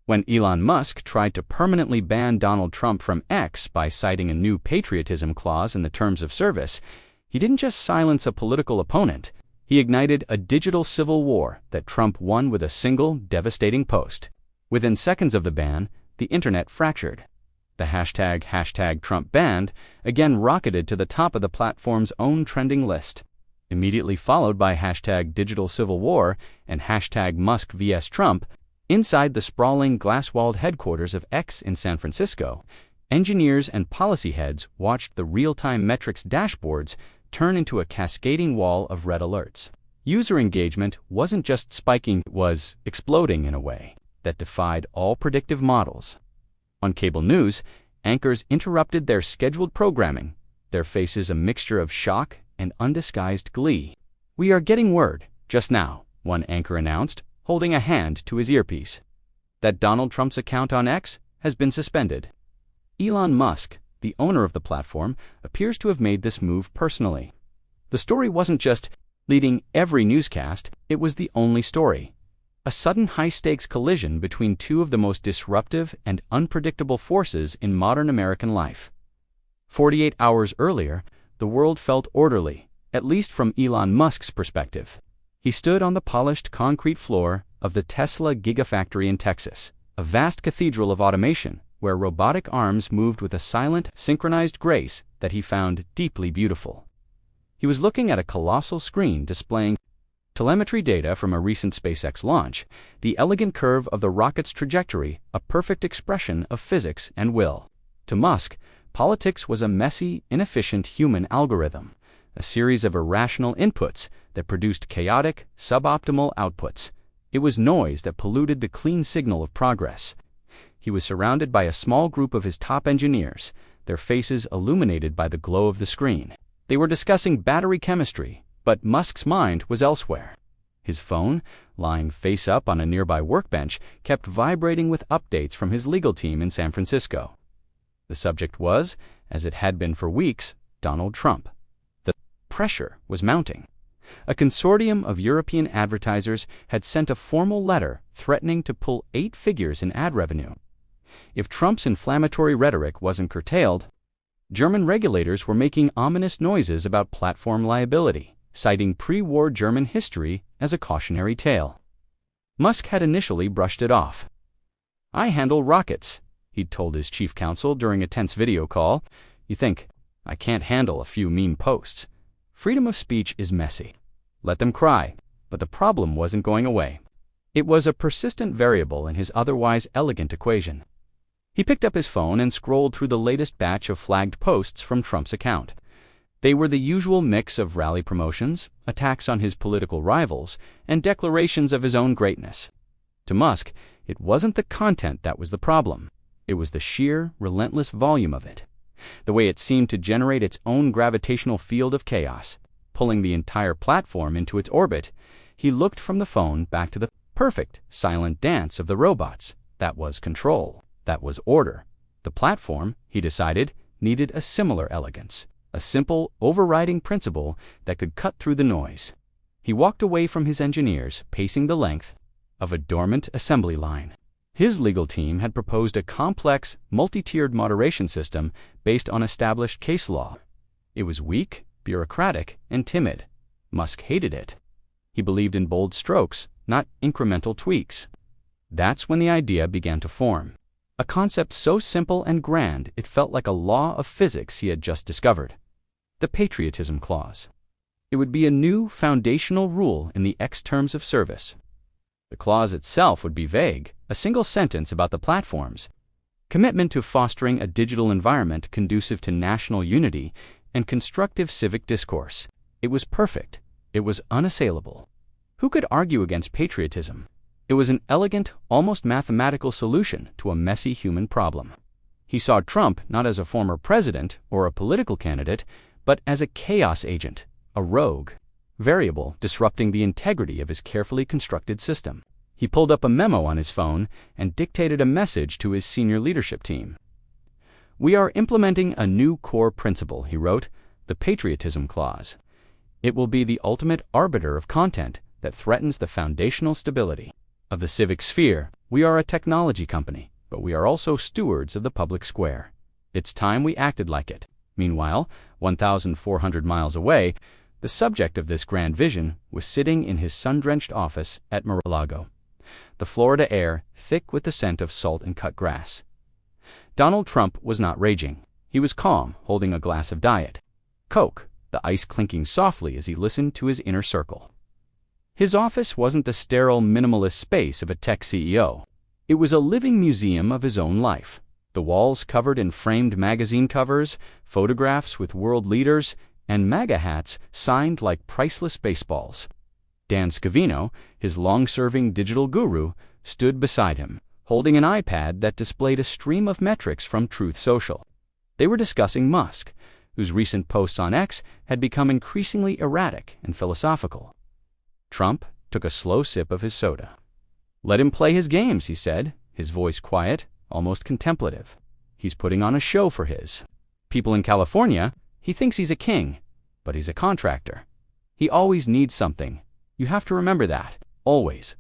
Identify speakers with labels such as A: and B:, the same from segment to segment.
A: When Elon Musk tried to permanently ban Donald Trump from X by citing a new patriotism clause in the terms of service, he didn't just silence a political opponent, he ignited a digital civil war that Trump won with a single devastating post. Within seconds of the ban, the internet fractured. The hashtag #TrumpBanned again rocketed to the top of the platform's own trending list, immediately followed by #DigitalCivilWar and #Musk vs. Trump. Inside the sprawling glass-walled headquarters of X in San Francisco, engineers and policy heads watched the real-time metrics dashboards turn into a cascading wall of red alerts. User engagement wasn't just spiking, it was exploding in a way that defied all predictive models. On cable news, anchors interrupted their scheduled programming, their faces a mixture of shock and undisguised glee. "We are getting word, just now," one anchor announced, holding a hand to his earpiece, "that Donald Trump's account on X has been suspended." Elon Musk, the owner of the platform, appears to have made this move personally. The story wasn't just leading every newscast, it was the only story. A sudden high-stakes collision between two of the most disruptive and unpredictable forces in modern American life. 48 hours earlier, the world felt orderly, at least from Elon Musk's perspective. He stood on the polished concrete floor of the Tesla Gigafactory in Texas, a vast cathedral of automation where robotic arms moved with a silent, synchronized grace that he found deeply beautiful. He was looking at a colossal screen displaying telemetry data from a recent SpaceX launch, the elegant curve of the rocket's trajectory, a perfect expression of physics and will. To Musk, politics was a messy, inefficient human algorithm, a series of irrational inputs that produced chaotic, suboptimal outputs. It was noise that polluted the clean signal of progress. He was surrounded by a small group of his top engineers, their faces illuminated by the glow of the screen. They were discussing battery chemistry, but Musk's mind was elsewhere. His phone, lying face up on a nearby workbench, kept vibrating with updates from his legal team in San Francisco. The subject was, as it had been for weeks, Donald Trump. The pressure was mounting. A consortium of European advertisers had sent a formal letter threatening to pull 8 figures in ad revenue if Trump's inflammatory rhetoric wasn't curtailed. German regulators were making ominous noises about platform liability, citing pre-war German history as a cautionary tale. Musk had initially brushed it off. "I handle rockets," he'd told his chief counsel during a tense video call. "You think I can't handle a few meme posts? Freedom of speech is messy. Let them cry." But the problem wasn't going away. It was a persistent variable in his otherwise elegant equation. He picked up his phone and scrolled through the latest batch of flagged posts from Trump's account. They were the usual mix of rally promotions, attacks on his political rivals, and declarations of his own greatness. To Musk, it wasn't the content that was the problem. It was the sheer, relentless volume of it. The way it seemed to generate its own gravitational field of chaos, pulling the entire platform into its orbit. He looked from the phone back to the perfect, silent dance of the robots. That was control. That was order. The platform, he decided, needed a similar elegance, a simple, overriding principle that could cut through the noise. He walked away from his engineers, pacing the length of a dormant assembly line. His legal team had proposed a complex, multi-tiered moderation system based on established case law. It was weak, bureaucratic, and timid. Musk hated it. He believed in bold strokes, not incremental tweaks. That's when the idea began to form. A concept so simple and grand it felt like a law of physics he had just discovered. The patriotism clause. It would be a new foundational rule in the X terms of service. The clause itself would be vague, a single sentence about the platform's commitment to fostering a digital environment conducive to national unity and constructive civic discourse. It was perfect. It was unassailable. Who could argue against patriotism? It was an elegant, almost mathematical solution to a messy human problem. He saw Trump not as a former president or a political candidate, but as a chaos agent, a rogue, variable disrupting the integrity of his carefully constructed system. He pulled up a memo on his phone and dictated a message to his senior leadership team. "We are implementing a new core principle," he wrote, "the patriotism clause. It will be the ultimate arbiter of content that threatens the foundational stability of the civic sphere. We are a technology company, but we are also stewards of the public square. It's time we acted like it. Meanwhile, 1,400 miles away, the subject of this grand vision was sitting in his sun-drenched office at Mar-a-Lago, the Florida air thick with the scent of salt and cut grass. Donald Trump was not raging. He was calm, holding a glass of Diet Coke, the ice clinking softly as he listened to his inner circle. His office wasn't the sterile, minimalist space of a tech CEO. It was a living museum of his own life. The walls covered in framed magazine covers, photographs with world leaders, and MAGA hats signed like priceless baseballs. Dan Scavino, his long-serving digital guru, stood beside him, holding an iPad that displayed a stream of metrics from Truth Social. They were discussing Musk, whose recent posts on X had become increasingly erratic and philosophical. Trump took a slow sip of his soda. "Let him play his games," he said, his voice quiet, almost contemplative. "He's putting on a show for his people in California. He thinks he's a king, but he's a contractor. He always needs something. You have to remember that, always."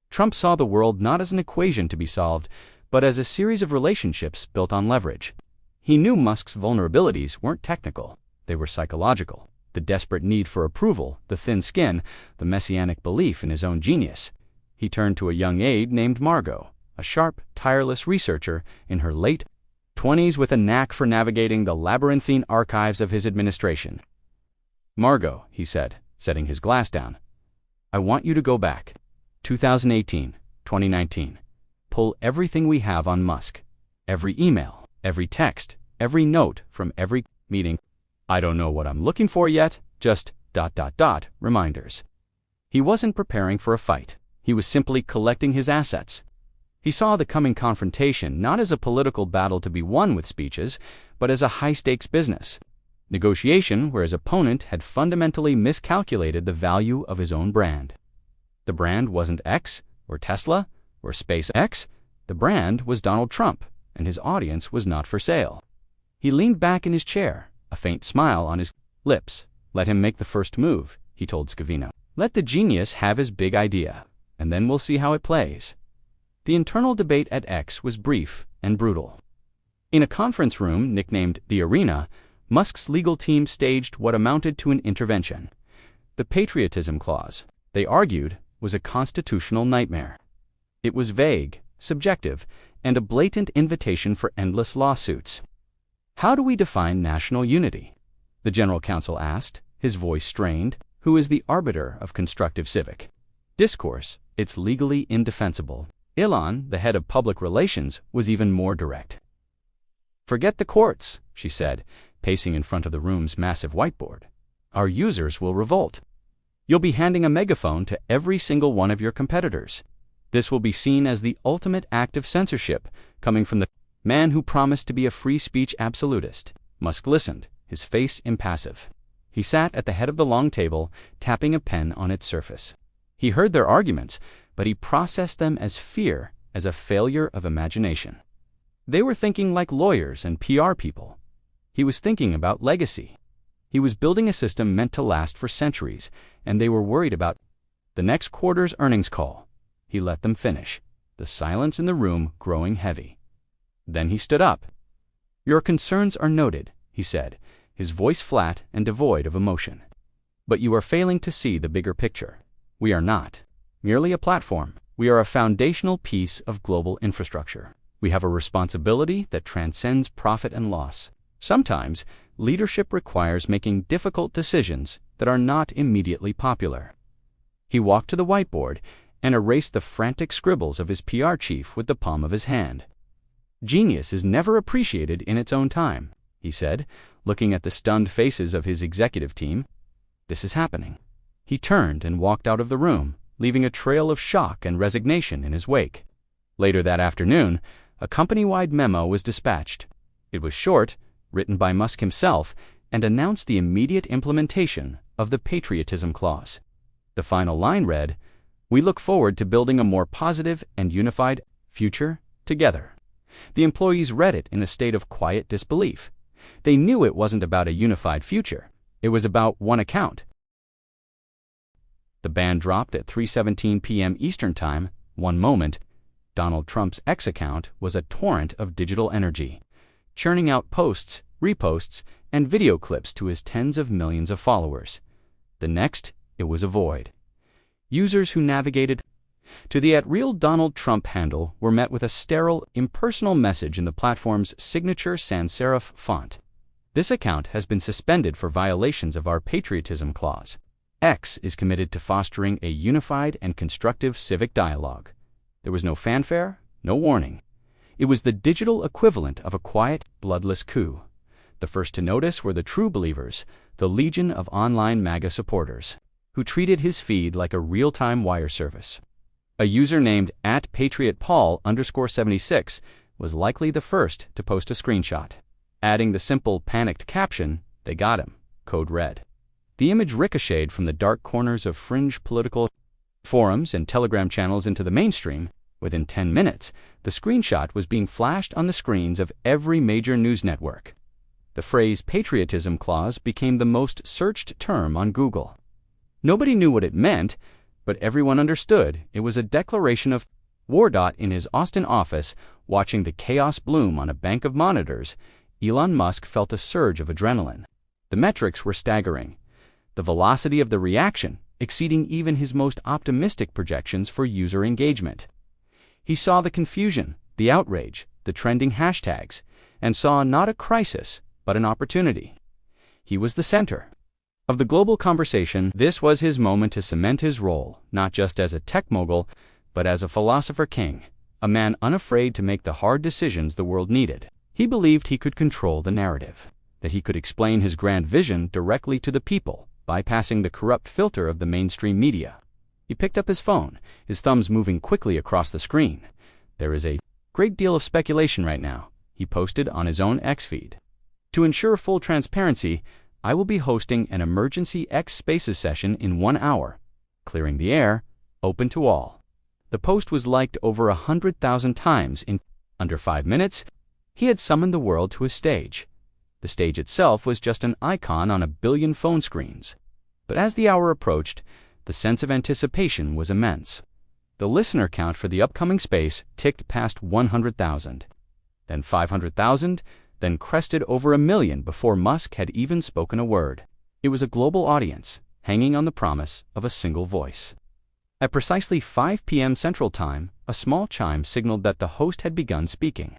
A: Trump saw the world not as an equation to be solved, but as a series of relationships built on leverage. He knew Musk's vulnerabilities weren't technical, they were psychological. The desperate need for approval, the thin skin, the messianic belief in his own genius. He turned to a young aide named Margot, a sharp, tireless researcher in her late 20s with a knack for navigating the labyrinthine archives of his administration. "Margot," he said, setting his glass down, "I want you to go back. 2018, 2019. Pull everything we have on Musk. Every email, every text, every note from every meeting. I don't know what I'm looking for yet, just ... reminders." He wasn't preparing for a fight. He was simply collecting his assets. He saw the coming confrontation not as a political battle to be won with speeches, but as a high-stakes business negotiation where his opponent had fundamentally miscalculated the value of his own brand. The brand wasn't X, or Tesla, or SpaceX. The brand was Donald Trump, and his audience was not for sale. He leaned back in his chair, a faint smile on his lips. "Let him make the first move," he told Scavino. "Let the genius have his big idea, and then we'll see how it plays." The internal debate at X was brief and brutal. In a conference room nicknamed The Arena, Musk's legal team staged what amounted to an intervention. The patriotism clause, they argued, was a constitutional nightmare. It was vague, subjective, and a blatant invitation for endless lawsuits. "How do we define national unity?" the general counsel asked, his voice strained. "Who is the arbiter of constructive civic discourse? It's legally indefensible." Elon, the head of public relations, was even more direct. "Forget the courts," she said, pacing in front of the room's massive whiteboard. "Our users will revolt. You'll be handing a megaphone to every single one of your competitors. This will be seen as the ultimate act of censorship, coming from the man who promised to be a free speech absolutist." Musk listened, his face impassive. He sat at the head of the long table, tapping a pen on its surface. He heard their arguments, but he processed them as fear, as a failure of imagination. They were thinking like lawyers and PR people. He was thinking about legacy. He was building a system meant to last for centuries, and they were worried about the next quarter's earnings call. He let them finish, the silence in the room growing heavy. Then he stood up. "Your concerns are noted," he said, his voice flat and devoid of emotion. "But you are failing to see the bigger picture. We are not merely a platform. We are a foundational piece of global infrastructure. We have a responsibility that transcends profit and loss. Sometimes, leadership requires making difficult decisions that are not immediately popular." He walked to the whiteboard and erased the frantic scribbles of his PR chief with the palm of his hand. "Genius is never appreciated in its own time," he said, looking at the stunned faces of his executive team. "This is happening." He turned and walked out of the room, leaving a trail of shock and resignation in his wake. Later that afternoon, a company-wide memo was dispatched. It was short, written by Musk himself, and announced the immediate implementation of the patriotism clause. The final line read, "We look forward to building a more positive and unified future together." The employees read it in a state of quiet disbelief. They knew it wasn't about a unified future. It was about one account. The band dropped at 3:17 p.m. Eastern Time, One moment, Donald Trump's X account was a torrent of digital energy, churning out posts, reposts, and video clips to his tens of millions of followers. The next, it was a void. Users who navigated to the @RealDonaldTrump handle were met with a sterile, impersonal message in the platform's signature sans-serif font. This account has been suspended for violations of our patriotism clause. X is committed to fostering a unified and constructive civic dialogue. There was no fanfare, no warning. It was the digital equivalent of a quiet, bloodless coup. The first to notice were the true believers, the legion of online MAGA supporters, who treated his feed like a real-time wire service. A user named @PatriotPaul_76 was likely the first to post a screenshot. Adding the simple, panicked caption, "They got him," code red. The image ricocheted from the dark corners of fringe political forums and Telegram channels into the mainstream. Within 10 minutes, the screenshot was being flashed on the screens of every major news network. The phrase patriotism clause became the most searched term on Google. Nobody knew what it meant, but everyone understood it was a declaration of war. In his Austin office, watching the chaos bloom on a bank of monitors, Elon Musk felt a surge of adrenaline. The metrics were staggering, the velocity of the reaction exceeding even his most optimistic projections for user engagement. He saw the confusion, the outrage, the trending hashtags, and saw not a crisis, but an opportunity. He was the center of the global conversation. This was his moment to cement his role, not just as a tech mogul, but as a philosopher king, a man unafraid to make the hard decisions the world needed. He believed he could control the narrative, that he could explain his grand vision directly to the people, bypassing the corrupt filter of the mainstream media. He picked up his phone, his thumbs moving quickly across the screen. "There is a great deal of speculation right now," he posted on his own X feed. "To ensure full transparency, I will be hosting an emergency X Spaces session in 1 hour, clearing the air, open to all." The post was liked over 100,000 times in under 5 minutes. He had summoned the world to his stage. The stage itself was just an icon on a billion phone screens. But as the hour approached, the sense of anticipation was immense. The listener count for the upcoming space ticked past 100,000, then 500,000, then crested over 1 million before Musk had even spoken a word. It was a global audience, hanging on the promise of a single voice. At precisely 5 p.m. Central Time, a small chime signaled that the host had begun speaking.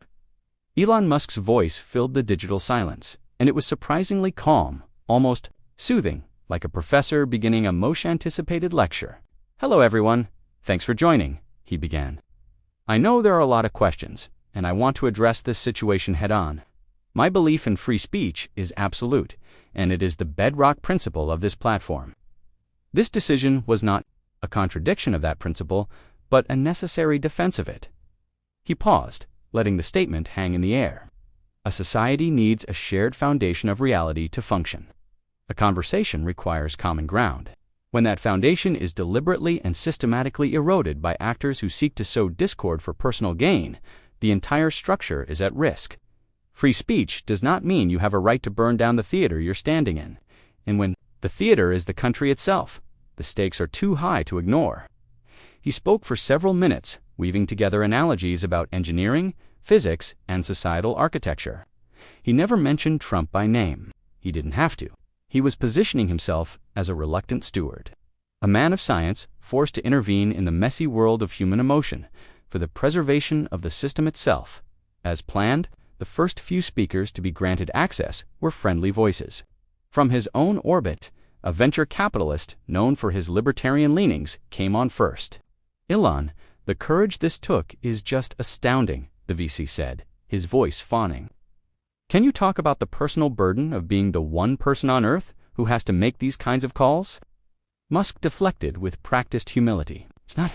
A: Elon Musk's voice filled the digital silence, and it was surprisingly calm, almost soothing, like a professor beginning a much-anticipated lecture. "Hello, everyone. Thanks for joining," he began. "I know there are a lot of questions, and I want to address this situation head-on. My belief in free speech is absolute, and it is the bedrock principle of this platform. This decision was not a contradiction of that principle, but a necessary defense of it." He paused, letting the statement hang in the air. A society needs a shared foundation of reality to function. A conversation requires common ground. When that foundation is deliberately and systematically eroded by actors who seek to sow discord for personal gain, the entire structure is at risk. Free speech does not mean you have a right to burn down the theater you're standing in. And when the theater is the country itself, the stakes are too high to ignore. He spoke for several minutes, weaving together analogies about engineering, physics, and societal architecture. He never mentioned Trump by name. He didn't have to. He was positioning himself as a reluctant steward, a man of science forced to intervene in the messy world of human emotion for the preservation of the system itself. As planned, the first few speakers to be granted access were friendly voices. From his own orbit, a venture capitalist known for his libertarian leanings came on first. "Elon, the courage this took is just astounding," the VC said, his voice fawning. "Can you talk about the personal burden of being the one person on Earth who has to make these kinds of calls?" Musk deflected with practiced humility. "It's not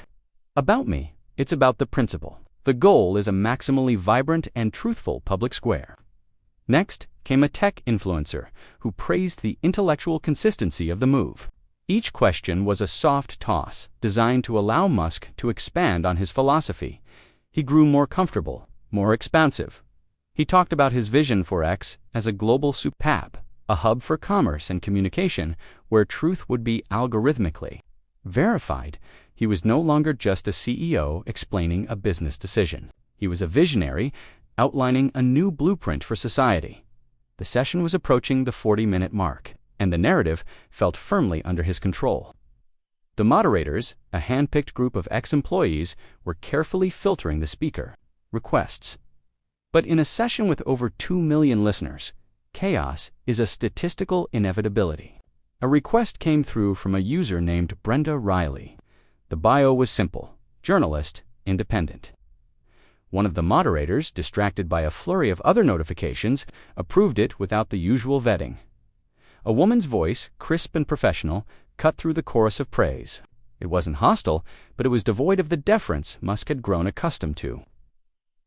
A: about me, it's about the principle. The goal is a maximally vibrant and truthful public square." Next came a tech influencer who praised the intellectual consistency of the move. Each question was a soft toss designed to allow Musk to expand on his philosophy. He grew more comfortable, more expansive. He talked about his vision for X as a global soup app, a hub for commerce and communication where truth would be algorithmically verified. He was no longer just a CEO explaining a business decision. He was a visionary outlining a new blueprint for society. The session was approaching the 40-minute mark, and the narrative felt firmly under his control. The moderators, a hand-picked group of ex-employees, were carefully filtering the speaker requests. But in a session with over 2 million listeners, chaos is a statistical inevitability. A request came through from a user named Brenda Riley. The bio was simple: journalist, independent. One of the moderators, distracted by a flurry of other notifications, approved it without the usual vetting. A woman's voice, crisp and professional, cut through the chorus of praise. It wasn't hostile, but it was devoid of the deference Musk had grown accustomed to.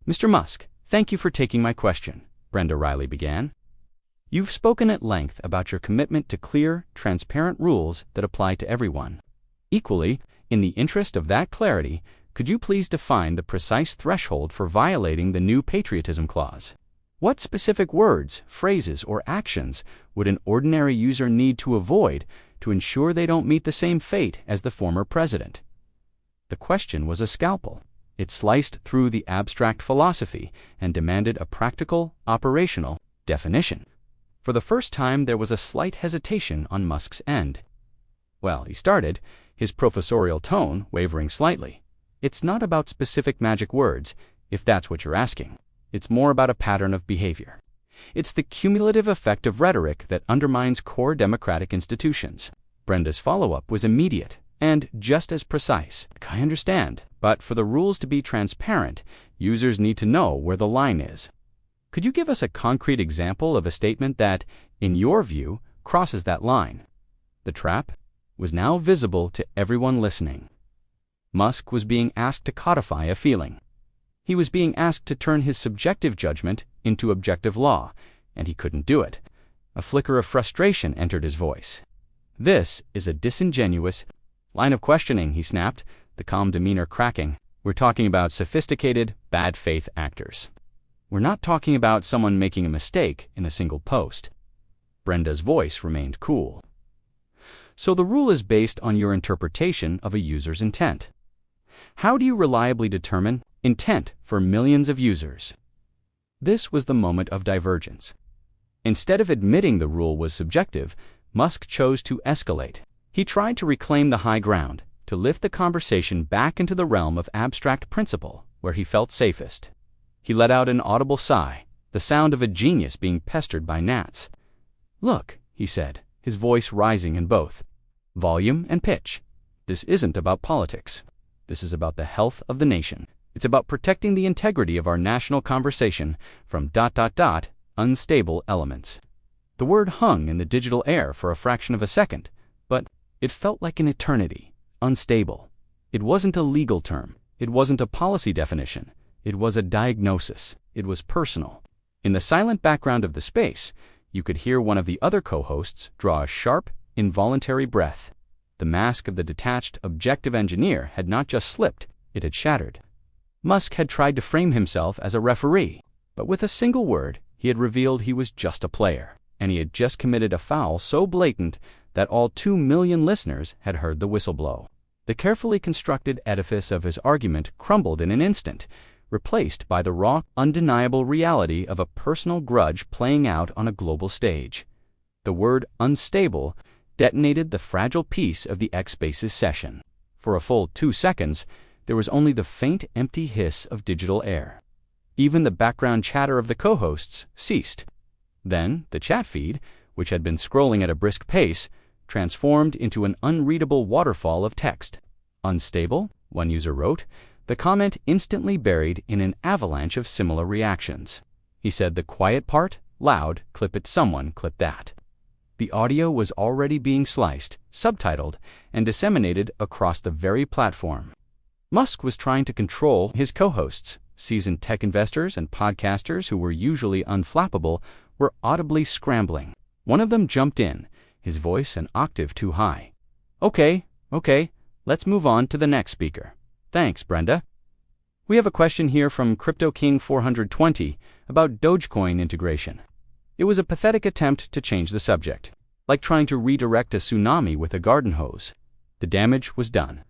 A: "Mr. Musk, thank you for taking my question," Brenda Riley began. "You've spoken at length about your commitment to clear, transparent rules that apply to everyone. Equally, in the interest of that clarity, could you please define the precise threshold for violating the new patriotism clause? What specific words, phrases, or actions would an ordinary user need to avoid to ensure they don't meet the same fate as the former president?" The question was a scalpel. It sliced through the abstract philosophy and demanded a practical, operational definition. For the first time, there was a slight hesitation on Musk's end. Well, he started, his professorial tone wavering slightly. "It's not about specific magic words, if that's what you're asking. It's more about a pattern of behavior. It's the cumulative effect of rhetoric that undermines core democratic institutions." Brenda's follow-up was immediate and just as precise. "I understand, but for the rules to be transparent, users need to know where the line is. Could you give us a concrete example of a statement that, in your view, crosses that line?" The trap was now visible to everyone listening. Musk was being asked to codify a feeling. He was being asked to turn his subjective judgment into objective law, and he couldn't do it. A flicker of frustration entered his voice. "This is a disingenuous line of questioning," he snapped, the calm demeanor cracking. "We're talking about sophisticated, bad faith actors. We're not talking about someone making a mistake in a single post." Brenda's voice remained cool. "So the rule is based on your interpretation of a user's intent. How do you reliably determine intent for millions of users?" This was the moment of divergence. Instead of admitting the rule was subjective, Musk chose to escalate. He tried to reclaim the high ground, to lift the conversation back into the realm of abstract principle, where he felt safest. He let out an audible sigh, the sound of a genius being pestered by gnats. "Look," he said, his voice rising in both volume and pitch. "This isn't about politics. This is about the health of the nation. It's about protecting the integrity of our national conversation from ... unstable elements." The word hung in the digital air for a fraction of a second, but it felt like an eternity. Unstable. It wasn't a legal term. It wasn't a policy definition. It was a diagnosis. It was personal. In the silent background of the space, you could hear one of the other co-hosts draw a sharp, involuntary breath. The mask of the detached, objective engineer had not just slipped, it had shattered. Musk had tried to frame himself as a referee, but with a single word, he had revealed he was just a player, and he had just committed a foul so blatant that all 2 million listeners had heard the whistle blow. The carefully constructed edifice of his argument crumbled in an instant, replaced by the raw, undeniable reality of a personal grudge playing out on a global stage. The word unstable detonated the fragile peace of the X-Spaces session. For a full 2 seconds, there was only the faint, empty hiss of digital air. Even the background chatter of the co-hosts ceased. Then, the chat feed, which had been scrolling at a brisk pace, transformed into an unreadable waterfall of text. "Unstable," one user wrote, the comment instantly buried in an avalanche of similar reactions. He said the quiet part, loud, clip it someone, clip that. The audio was already being sliced, subtitled, and disseminated across the very platform. Musk was trying to control his co-hosts. Seasoned tech investors and podcasters who were usually unflappable were audibly scrambling. One of them jumped in, his voice an octave too high. Okay, let's move on to the next speaker. Thanks, Brenda. We have a question here from Crypto King 420 about Dogecoin integration. It was a pathetic attempt to change the subject, like trying to redirect a tsunami with a garden hose. The damage was done.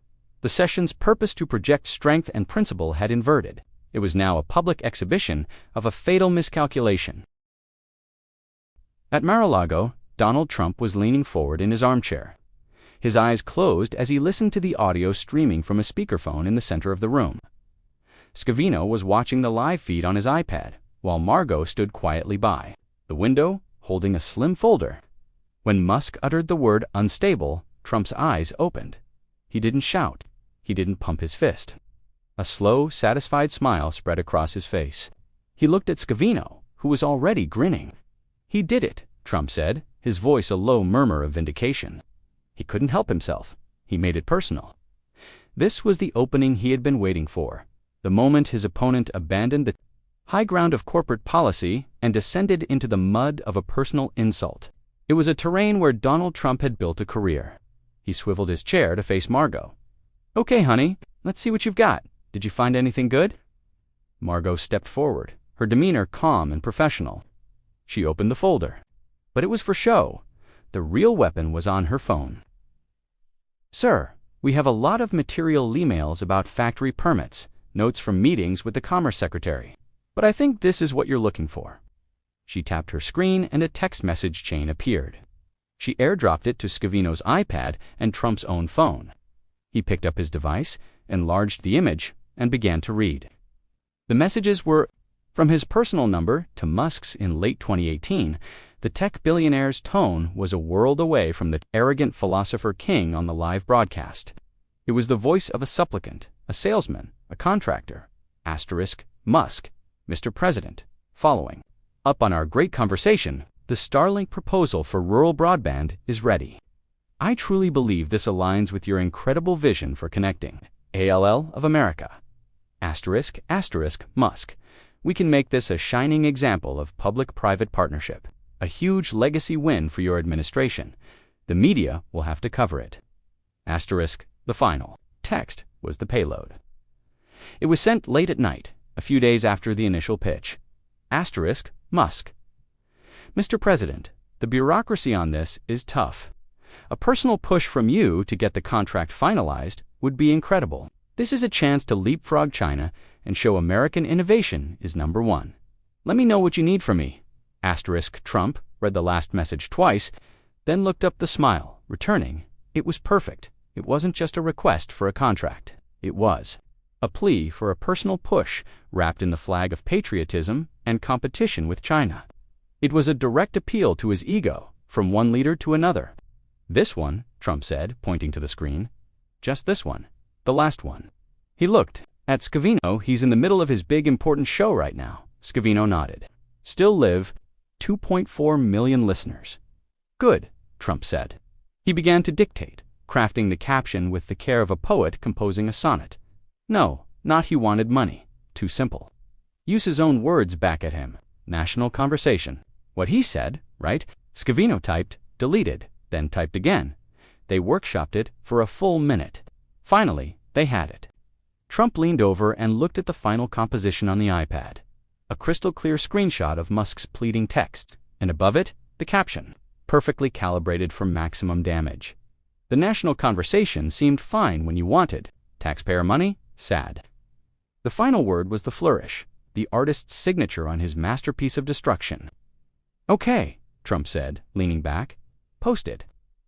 A: The session's purpose to project strength and principle had inverted. It was now a public exhibition of a fatal miscalculation. At Mar-a-Lago, Donald Trump was leaning forward in his armchair. His eyes closed as he listened to the audio streaming from a speakerphone in the center of the room. Scavino was watching the live feed on his iPad, while Margot stood quietly by the window, holding a slim folder. When Musk uttered the word unstable, Trump's eyes opened. He didn't shout. He didn't pump his fist. A slow, satisfied smile spread across his face. He looked at Scavino, who was already grinning. "He did it," Trump said, his voice a low murmur of vindication. He couldn't help himself. He made it personal. This was the opening he had been waiting for, the moment his opponent abandoned the high ground of corporate policy and descended into the mud of a personal insult. It was a terrain where Donald Trump had built a career. He swiveled his chair to face Margot. "Okay, honey, let's see what you've got. Did you find anything good?" Margot stepped forward, her demeanor calm and professional. She opened the folder. But it was for show. The real weapon was on her phone. "Sir, we have a lot of material emails about factory permits, notes from meetings with the Commerce Secretary. But I think this is what you're looking for." She tapped her screen and a text message chain appeared. She airdropped it to Scavino's iPad and Trump's own phone. He picked up his device, enlarged the image, and began to read. The messages were from his personal number to Musk's in late 2018. The tech billionaire's tone was a world away from the arrogant philosopher king on the live broadcast. It was the voice of a supplicant, a salesman, a contractor. Musk, Mr. President, following up on our great conversation, the Starlink proposal for rural broadband is ready. I truly believe this aligns with your incredible vision for connecting ALL of America. Musk. We can make this a shining example of public-private partnership, a huge legacy win for your administration. The media will have to cover it. The final text was the payload. It was sent late at night, a few days after the initial pitch. Musk. Mr. President, the bureaucracy on this is tough. A personal push from you to get the contract finalized would be incredible. This is a chance to leapfrog China and show American innovation is number one. Let me know what you need from me. Trump read the last message twice, then looked up the smile, returning. It was perfect. It wasn't just a request for a contract. It was a plea for a personal push wrapped in the flag of patriotism and competition with China. It was a direct appeal to his ego, from one leader to another. "This one," Trump said, pointing to the screen. "Just this one. The last one." He looked at Scavino. "He's in the middle of his big important show right now." Scavino nodded. "Still live. 2.4 million listeners." "Good," Trump said. He began to dictate, crafting the caption with the care of a poet composing a sonnet. No, not he wanted money. Too simple. Use his own words back at him. National conversation. What he said, right? Scavino typed, deleted, then typed again. They workshopped it for a full minute. Finally, they had it. Trump leaned over and looked at the final composition on the iPad. A crystal-clear screenshot of Musk's pleading text, and above it, the caption, perfectly calibrated for maximum damage. The national conversation seemed fine when you wanted. Taxpayer money? Sad. The final word was the flourish, the artist's signature on his masterpiece of destruction. "Okay," Trump said, leaning back. "Post it."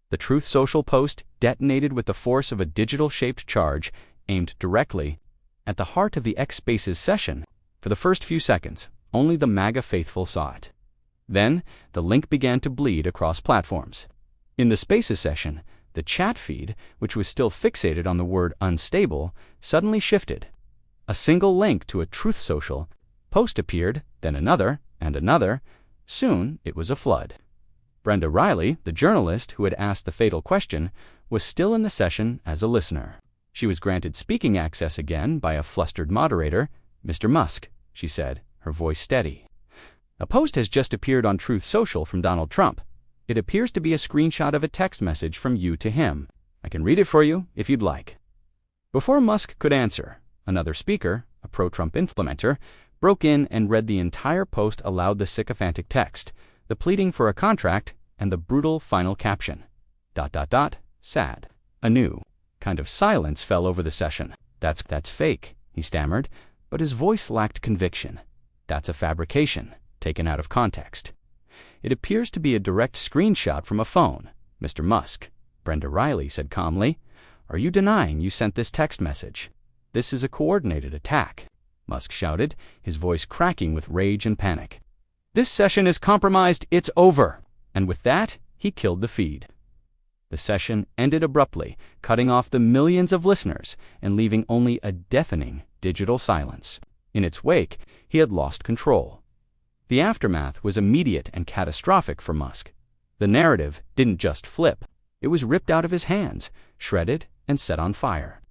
A: The Truth Social post detonated with the force of a digital-shaped charge aimed directly at the heart of the X Spaces session. For the first few seconds, only the MAGA faithful saw it. Then, the link began to bleed across platforms. In the Spaces session, the chat feed, which was still fixated on the word unstable, suddenly shifted. A single link to a Truth Social post appeared, then another, and another. Soon, it was a flood. Brenda Riley, the journalist who had asked the fatal question, was still in the session as a listener. She was granted speaking access again by a flustered moderator. "Mr. Musk," she said, her voice steady. "A post has just appeared on Truth Social from Donald Trump. It appears to be a screenshot of a text message from you to him. I can read it for you if you'd like." Before Musk could answer, another speaker, a pro-Trump implementer, broke in and read the entire post aloud, the sycophantic text, the pleading for a contract, and the brutal final caption. Sad. A new kind of silence fell over the session. That's fake, he stammered, but his voice lacked conviction. That's a fabrication, taken out of context. It appears to be a direct screenshot from a phone, Mr. Musk, Brenda Riley said calmly. Are you denying you sent this text message? This is a coordinated attack, Musk shouted, his voice cracking with rage and panic. This session is compromised, it's over. And with that, he killed the feed. The session ended abruptly, cutting off the millions of listeners and leaving only a deafening digital silence. In its wake, he had lost control. The aftermath was immediate and catastrophic for Musk. The narrative didn't just flip. It was ripped out of his hands, shredded, and set on fire.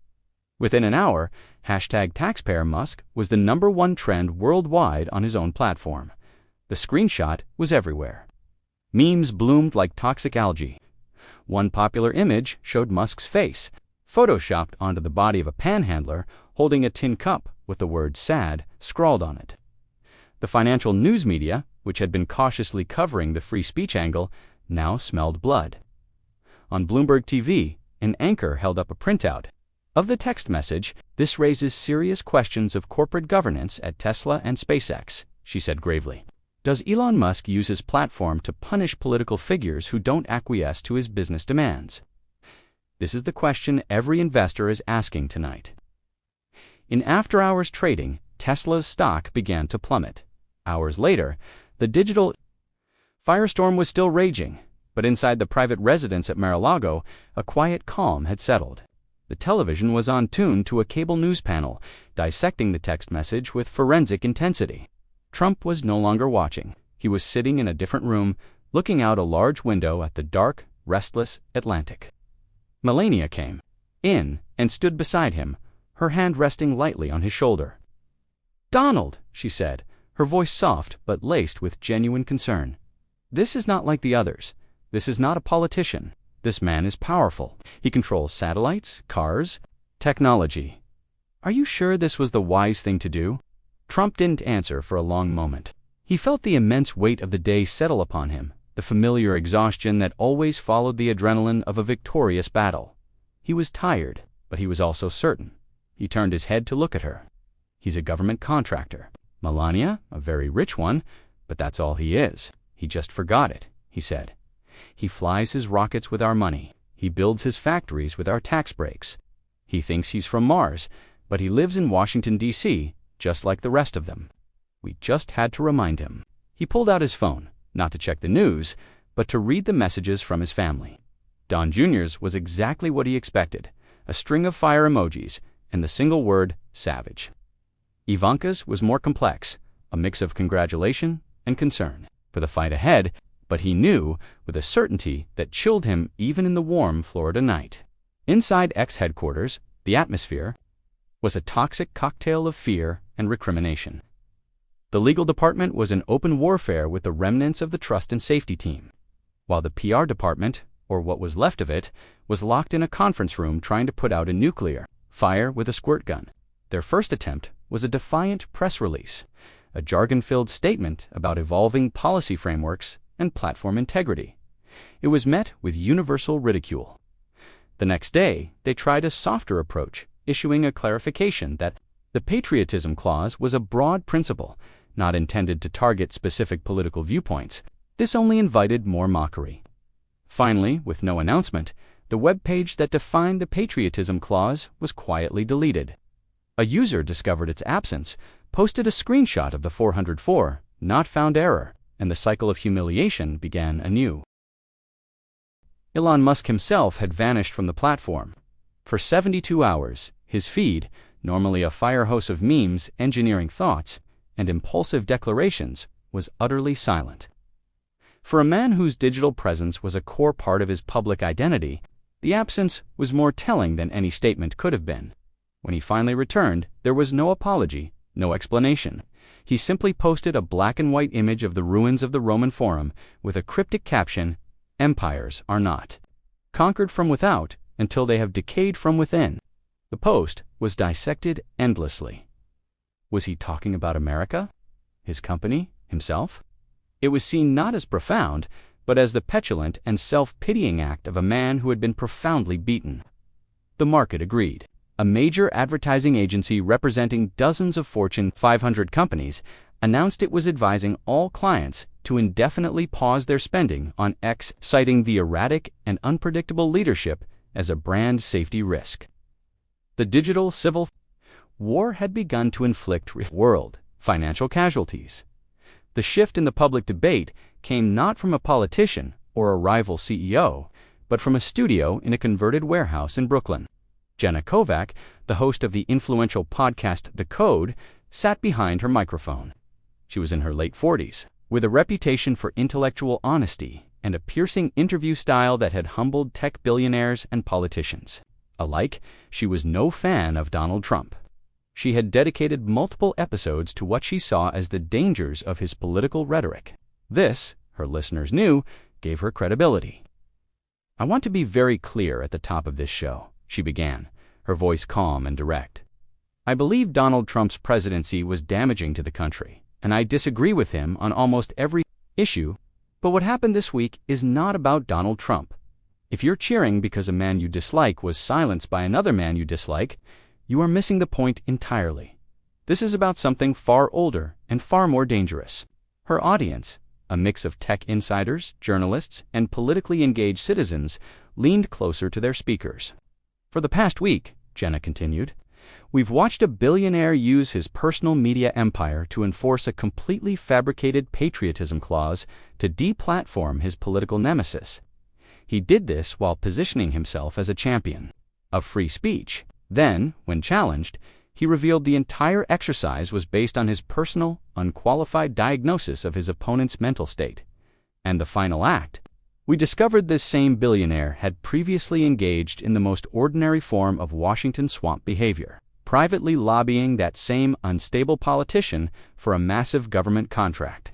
A: Within an hour, #TaxpayerMusk was the #1 trend worldwide on his own platform. The screenshot was everywhere. Memes bloomed like toxic algae. One popular image showed Musk's face, photoshopped onto the body of a panhandler holding a tin cup with the word "sad" scrawled on it. The financial news media, which had been cautiously covering the free speech angle, now smelled blood. On Bloomberg TV, an anchor held up a printout of the text message. This raises serious questions of corporate governance at Tesla and SpaceX, she said gravely. Does Elon Musk use his platform to punish political figures who don't acquiesce to his business demands? This is the question every investor is asking tonight. In after-hours trading, Tesla's stock began to plummet. Hours later, the digital firestorm was still raging, but inside the private residence at Mar-a-Lago, a quiet calm had settled. The television was on tune to a cable news panel, dissecting the text message with forensic intensity. Trump was no longer watching. He was sitting in a different room, looking out a large window at the dark, restless Atlantic. Melania came in and stood beside him, her hand resting lightly on his shoulder. "Donald," she said, her voice soft but laced with genuine concern. "This is not like the others. This is not a politician. This man is powerful. He controls satellites, cars, technology. Are you sure this was the wise thing to do?" Trump didn't answer for a long moment. He felt the immense weight of the day settle upon him, the familiar exhaustion that always followed the adrenaline of a victorious battle. He was tired, but he was also certain. He turned his head to look at her. He's a government contractor. Melania, a very rich one, but that's all he is. He just forgot it, he said. He flies his rockets with our money. He builds his factories with our tax breaks. He thinks he's from Mars, but he lives in Washington, D.C., just like the rest of them. We just had to remind him. He pulled out his phone, not to check the news, but to read the messages from his family. Don Jr.'s was exactly what he expected, a string of fire emojis and the single word, savage. Ivanka's was more complex, a mix of congratulation and concern for the fight ahead, but he knew with a certainty that chilled him even in the warm Florida night. Inside X headquarters, the atmosphere was a toxic cocktail of fear and recrimination. The legal department was in open warfare with the remnants of the trust and safety team, while the PR department, or what was left of it, was locked in a conference room trying to put out a nuclear fire with a squirt gun. Their first attempt was a defiant press release, a jargon-filled statement about evolving policy frameworks and platform integrity. It was met with universal ridicule. The next day, they tried a softer approach, issuing a clarification that the patriotism clause was a broad principle, not intended to target specific political viewpoints. This only invited more mockery. Finally, with no announcement, the web page that defined the patriotism clause was quietly deleted. A user discovered its absence, posted a screenshot of the 404 not found error, and the cycle of humiliation began anew. Elon Musk himself had vanished from the platform. For 72 hours, his feed, normally a fire hose of memes, engineering thoughts, and impulsive declarations, was utterly silent. For a man whose digital presence was a core part of his public identity, the absence was more telling than any statement could have been. When he finally returned, there was no apology, no explanation. He simply posted a black and white image of the ruins of the Roman Forum with a cryptic caption, "Empires are not conquered from without until they have decayed from within." The post was dissected endlessly. Was he talking about America? His company? Himself? It was seen not as profound, but as the petulant and self-pitying act of a man who had been profoundly beaten. The market agreed. A major advertising agency representing dozens of Fortune 500 companies announced it was advising all clients to indefinitely pause their spending on X, citing the erratic and unpredictable leadership as a brand safety risk. The digital civil war had begun to inflict real-world financial casualties. The shift in the public debate came not from a politician or a rival CEO, but from a studio in a converted warehouse in Brooklyn. Jenna Kovac, the host of the influential podcast The Code, sat behind her microphone. She was in her late 40s, with a reputation for intellectual honesty and a piercing interview style that had humbled tech billionaires and politicians. Alike, she was no fan of Donald Trump. She had dedicated multiple episodes to what she saw as the dangers of his political rhetoric. This, her listeners knew, gave her credibility. "I want to be very clear at the top of this show," she began, her voice calm and direct. "I believe Donald Trump's presidency was damaging to the country, and I disagree with him on almost every issue, but what happened this week is not about Donald Trump. If you're cheering because a man you dislike was silenced by another man you dislike, you are missing the point entirely. This is about something far older and far more dangerous." Her audience, a mix of tech insiders, journalists, and politically engaged citizens, leaned closer to their speakers. "For the past week," Jenna continued, "we've watched a billionaire use his personal media empire to enforce a completely fabricated patriotism clause to deplatform his political nemesis. He did this while positioning himself as a champion of free speech. Then, when challenged, he revealed the entire exercise was based on his personal, unqualified diagnosis of his opponent's mental state. And the final act? We discovered this same billionaire had previously engaged in the most ordinary form of Washington swamp behavior, privately lobbying that same unstable politician for a massive government contract.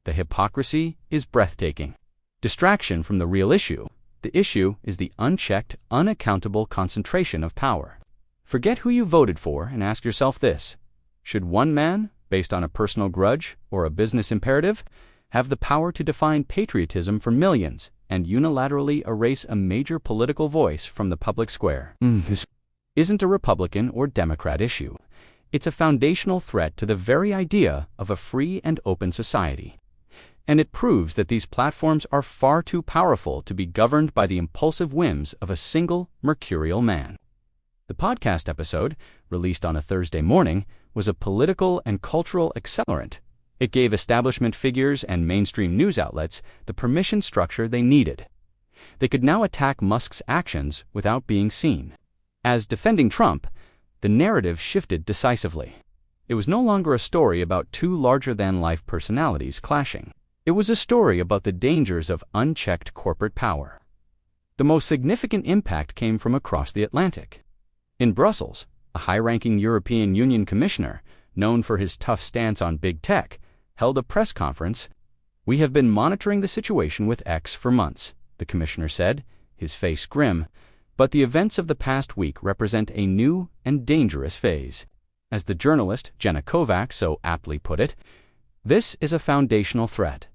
A: The hypocrisy is breathtaking. Distraction from the real issue. The issue is the unchecked, unaccountable concentration of power. Forget who you voted for and ask yourself this: should one man, based on a personal grudge or a business imperative, have the power to define patriotism for millions and unilaterally erase a major political voice from the public square? This isn't a Republican or Democrat issue. It's a foundational threat to the very idea of a free and open society. And it proves that these platforms are far too powerful to be governed by the impulsive whims of a single mercurial man. The podcast episode, released on a Thursday morning, was a political and cultural accelerant. It gave establishment figures and mainstream news outlets the permission structure they needed. They could now attack Musk's actions without being seen. As defending Trump, the narrative shifted decisively. It was no longer a story about two larger-than-life personalities clashing. It was a story about the dangers of unchecked corporate power. The most significant impact came from across the Atlantic. In Brussels, a high-ranking European Union commissioner, known for his tough stance on big tech, held a press conference. "We have been monitoring the situation with X for months," the commissioner said, his face grim, "but the events of the past week represent a new and dangerous phase. As the journalist Jenna Kovac so aptly put it, this is a foundational threat.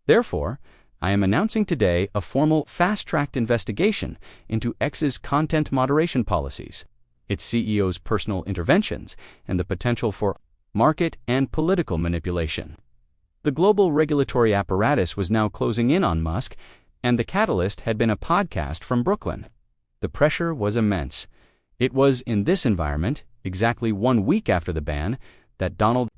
A: Therefore, I am announcing today a formal fast-tracked investigation into X's content moderation policies, its CEO's personal interventions, and the potential for market and political manipulation." The global regulatory apparatus was now closing in on Musk, and the catalyst had been a podcast from Brooklyn. The pressure was immense. It was in this environment, exactly 1 week after the ban, that Donald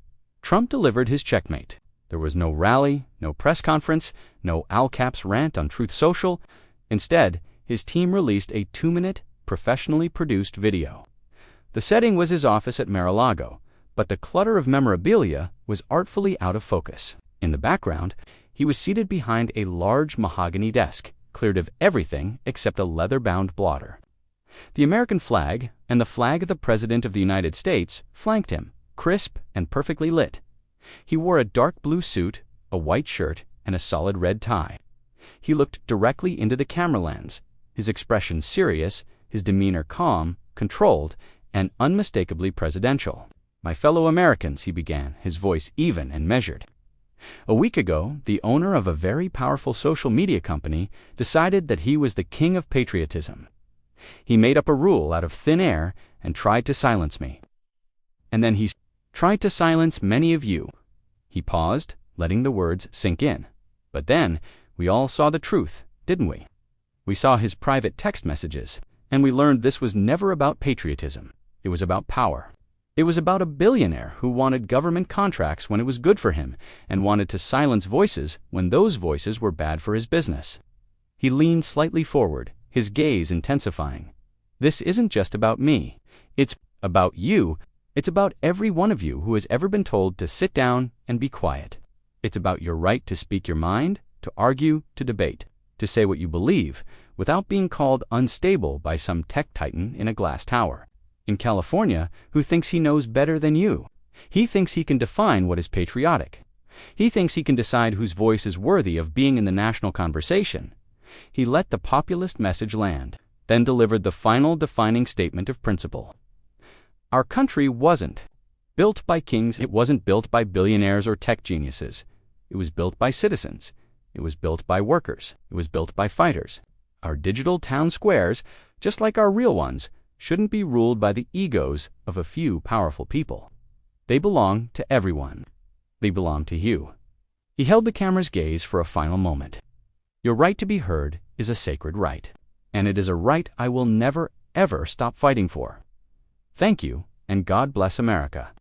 A: Trump delivered his checkmate. There was no rally, no press conference, no Al Capps rant on Truth Social. Instead, his team released a 2-minute, professionally produced video. The setting was his office at Mar-a-Lago, but the clutter of memorabilia was artfully out of focus. In the background, he was seated behind a large mahogany desk, cleared of everything except a leather-bound blotter. The American flag and the flag of the President of the United States flanked him, crisp and perfectly lit. He wore a dark blue suit, a white shirt, and a solid red tie. He looked directly into the camera lens, his expression serious, his demeanor calm, controlled, and unmistakably presidential. "My fellow Americans," he began, his voice even and measured. A week ago, the owner of a very powerful social media company decided that he was the king of patriotism. He made up a rule out of thin air and tried to silence me. And then he tried to silence many of you. He paused, letting the words sink in. But then, we all saw the truth, didn't we? We saw his private text messages, and we learned this was never about patriotism. It was about power. It was about a billionaire who wanted government contracts when it was good for him and wanted to silence voices when those voices were bad for his business. He leaned slightly forward, his gaze intensifying. This isn't just about me. It's about you. It's about every one of you who has ever been told to sit down and be quiet. It's about your right to speak your mind, to argue, to debate, to say what you believe, without being called unstable by some tech titan in a glass tower in California who thinks he knows better than you. He thinks he can define what is patriotic. He thinks he can decide whose voice is worthy of being in the national conversation. He let the populist message land, then delivered the final defining statement of principle. Our country wasn't built by kings. It wasn't built by billionaires or tech geniuses. It was built by citizens. It was built by workers. It was built by fighters. Our digital town squares, just like our real ones, shouldn't be ruled by the egos of a few powerful people. They belong to everyone. They belong to you. He held the camera's gaze for a final moment. Your right to be heard is a sacred right, and it is a right I will never, ever stop fighting for. Thank you, and God bless America.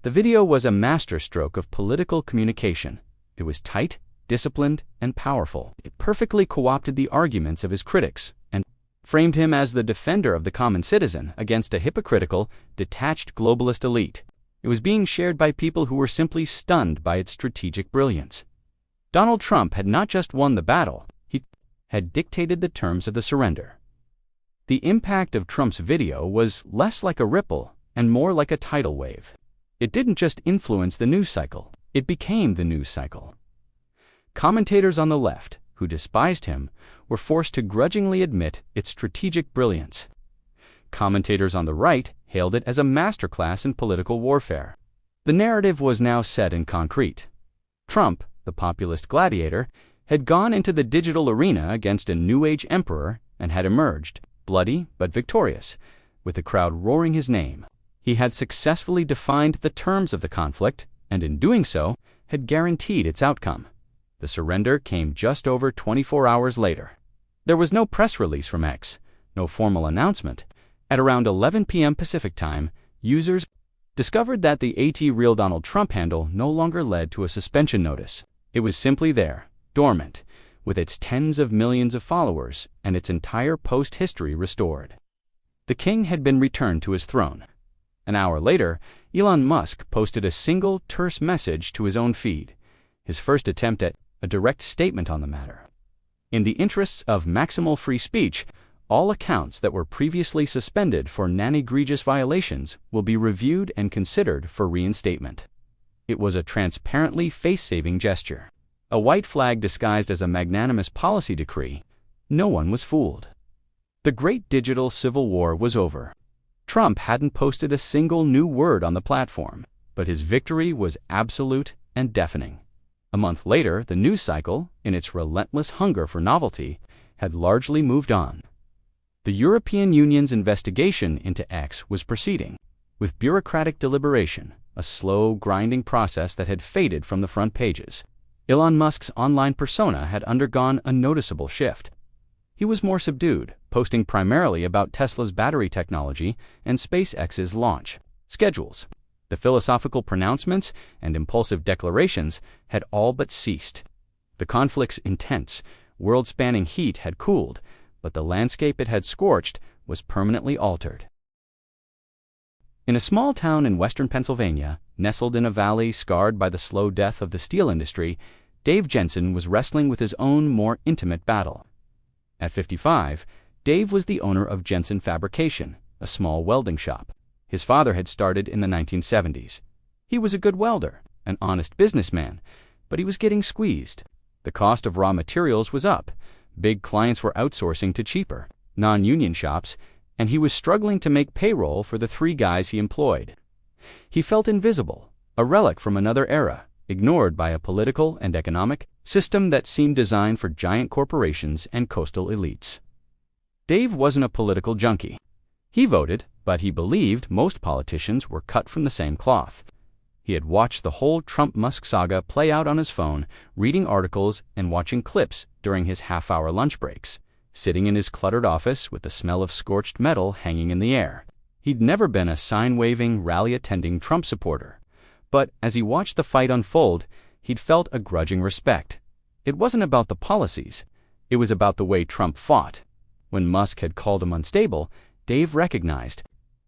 A: The video was a masterstroke of political communication. It was tight, disciplined, and powerful. It perfectly co-opted the arguments of his critics and framed him as the defender of the common citizen against a hypocritical, detached globalist elite. It was being shared by people who were simply stunned by its strategic brilliance. Donald Trump had not just won the battle, he had dictated the terms of the surrender. The impact of Trump's video was less like a ripple and more like a tidal wave. It didn't just influence the news cycle, it became the news cycle. Commentators on the left, who despised him, were forced to grudgingly admit its strategic brilliance. Commentators on the right hailed it as a masterclass in political warfare. The narrative was now set in concrete. Trump, the populist gladiator, had gone into the digital arena against a New Age emperor and had emerged, bloody but victorious, with the crowd roaring his name. He had successfully defined the terms of the conflict, and in doing so, had guaranteed its outcome. The surrender came just over 24 hours later. There was no press release from X, no formal announcement. At around 11 p.m. Pacific time, users discovered that the @Real Donald Trump handle no longer led to a suspension notice. It was simply there, dormant, with its tens of millions of followers and its entire post history restored. The king had been returned to his throne. An hour later, Elon Musk posted a single terse message to his own feed, his first attempt at a direct statement on the matter. In the interests of maximal free speech, all accounts that were previously suspended for non-egregious violations will be reviewed and considered for reinstatement. It was a transparently face-saving gesture. A white flag disguised as a magnanimous policy decree. No one was fooled. The great digital civil war was over. Trump hadn't posted a single new word on the platform, but his victory was absolute and deafening. A month later, the news cycle, in its relentless hunger for novelty, had largely moved on. The European Union's investigation into X was proceeding, with bureaucratic deliberation, a slow, grinding process that had faded from the front pages. Elon Musk's online persona had undergone a noticeable shift. He was more subdued, posting primarily about Tesla's battery technology and SpaceX's launch schedules. The philosophical pronouncements and impulsive declarations had all but ceased. The conflict's intense, world-spanning heat had cooled, but the landscape it had scorched was permanently altered. In a small town in western Pennsylvania, nestled in a valley scarred by the slow death of the steel industry, Dave Jensen was wrestling with his own more intimate battle. At 55, Dave was the owner of Jensen Fabrication, a small welding shop. His father had started in the 1970s. He was a good welder, an honest businessman, but he was getting squeezed. The cost of raw materials was up. Big clients were outsourcing to cheaper, non-union shops, and he was struggling to make payroll for the 3 guys he employed. He felt invisible, a relic from another era, ignored by a political and economic system that seemed designed for giant corporations and coastal elites. Dave wasn't a political junkie. He voted, but he believed most politicians were cut from the same cloth. He had watched the whole Trump-Musk saga play out on his phone, reading articles and watching clips during his half-hour lunch breaks, sitting in his cluttered office with the smell of scorched metal hanging in the air. He'd never been a sign-waving, rally-attending Trump supporter. But as he watched the fight unfold, he'd felt a grudging respect. It wasn't about the policies. It was about the way Trump fought. When Musk had called him unstable, Dave recognized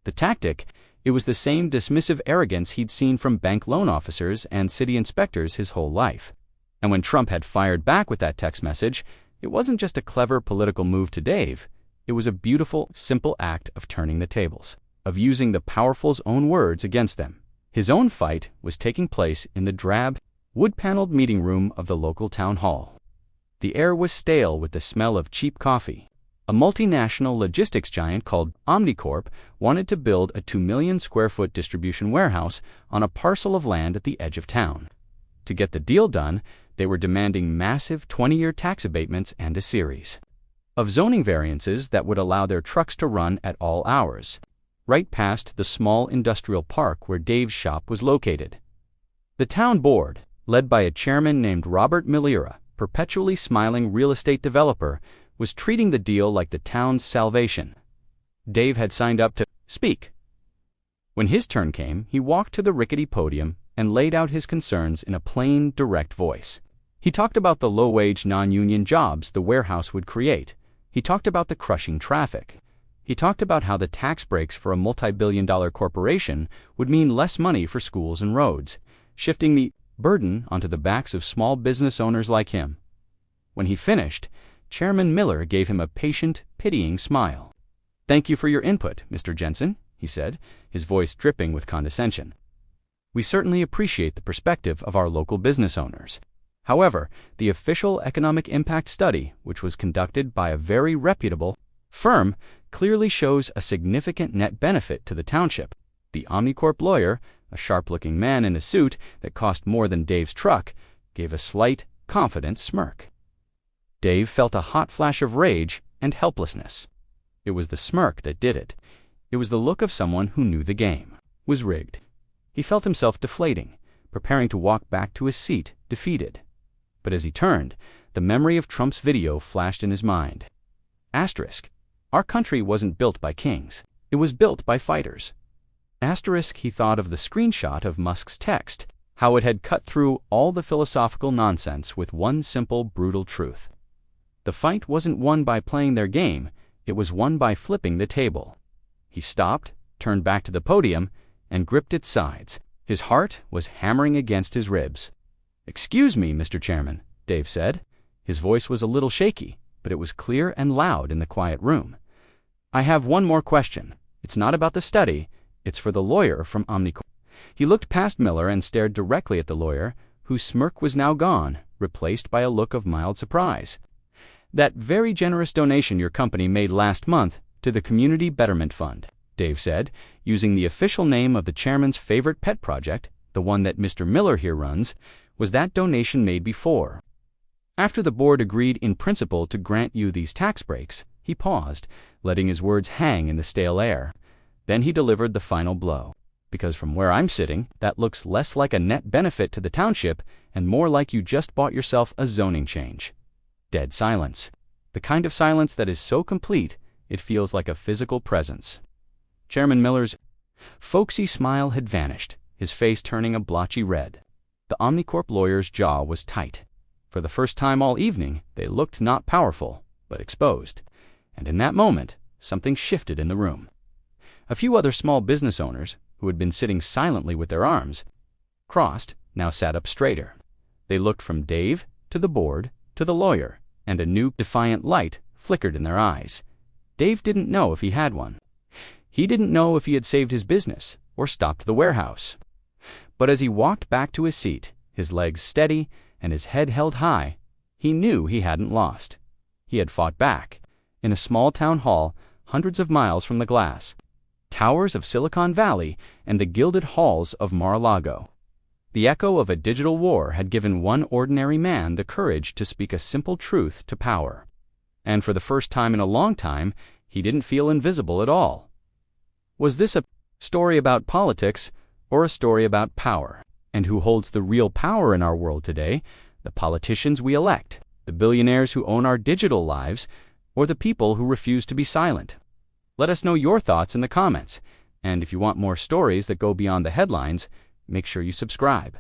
A: the tactic. It was the same dismissive arrogance he'd seen from bank loan officers and city inspectors his whole life. And when Trump had fired back with that text message, it wasn't just a clever political move to Dave. It was a beautiful, simple act of turning the tables, of using the powerful's own words against them. His own fight was taking place in the drab, wood-paneled meeting room of the local town hall. The air was stale with the smell of cheap coffee. A multinational logistics giant called Omnicorp wanted to build a 2 million square foot distribution warehouse on a parcel of land at the edge of town. To get the deal done, they were demanding massive 20-year tax abatements and a series of zoning variances that would allow their trucks to run at all hours, right past the small industrial park where Dave's shop was located. The town board, led by a chairman named Robert Millera, perpetually smiling real estate developer, was treating the deal like the town's salvation. Dave had signed up to speak. When his turn came, he walked to the rickety podium and laid out his concerns in a plain, direct voice. He talked about the low-wage, non-union jobs the warehouse would create. He talked about the crushing traffic. He talked about how the tax breaks for a multi-billion-dollar corporation would mean less money for schools and roads, shifting the burden onto the backs of small business owners like him. When he finished, Chairman Miller gave him a patient, pitying smile. "Thank you for your input, Mr. Jensen," he said, his voice dripping with condescension. "We certainly appreciate the perspective of our local business owners. However, the official economic impact study, which was conducted by a very reputable firm, clearly shows a significant net benefit to the township." The Omnicorp lawyer, a sharp-looking man in a suit that cost more than Dave's truck, gave a slight, confident smirk. Dave felt a hot flash of rage and helplessness. It was the smirk that did it. It was the look of someone who knew the game was rigged. He felt himself deflating, preparing to walk back to his seat, defeated. But as he turned, the memory of Trump's video flashed in his mind. Asterisk. Our country wasn't built by kings. It was built by fighters. Asterisk. He thought of the screenshot of Musk's text, how it had cut through all the philosophical nonsense with one simple, brutal truth. The fight wasn't won by playing their game, it was won by flipping the table. He stopped, turned back to the podium, and gripped its sides. His heart was hammering against his ribs. "Excuse me, Mr. Chairman," Dave said. His voice was a little shaky, but it was clear and loud in the quiet room. "I have one more question. It's not about the study, it's for the lawyer from Omnicorp." He looked past Miller and stared directly at the lawyer, whose smirk was now gone, replaced by a look of mild surprise. "That very generous donation your company made last month to the Community Betterment Fund," Dave said, using the official name of the chairman's favorite pet project, the one that Mr. Miller here runs. "Was that donation made before? After the board agreed in principle to grant you these tax breaks?" He paused, letting his words hang in the stale air. Then he delivered the final blow. "Because from where I'm sitting, that looks less like a net benefit to the township and more like you just bought yourself a zoning change." Dead silence. The kind of silence that is so complete, it feels like a physical presence. Chairman Miller's folksy smile had vanished, his face turning a blotchy red. The Omnicorp lawyer's jaw was tight. For the first time all evening, they looked not powerful, but exposed. And in that moment, something shifted in the room. A few other small business owners, who had been sitting silently with their arms crossed, now sat up straighter. They looked from Dave to the board to the lawyer, and a new, defiant light flickered in their eyes. Dave didn't know if he had one. He didn't know if he had saved his business or stopped the warehouse. But as he walked back to his seat, his legs steady and his head held high, he knew he hadn't lost. He had fought back, in a small town hall hundreds of miles from the glass, towers of Silicon Valley and the gilded halls of Mar-a-Lago. The echo of a digital war had given one ordinary man the courage to speak a simple truth to power. And for the first time in a long time, he didn't feel invisible at all. Was this a story about politics or a story about power? And who holds the real power in our world today? The politicians we elect, the billionaires who own our digital lives, or the people who refuse to be silent? Let us know your thoughts in the comments. And if you want more stories that go beyond the headlines, make sure you subscribe.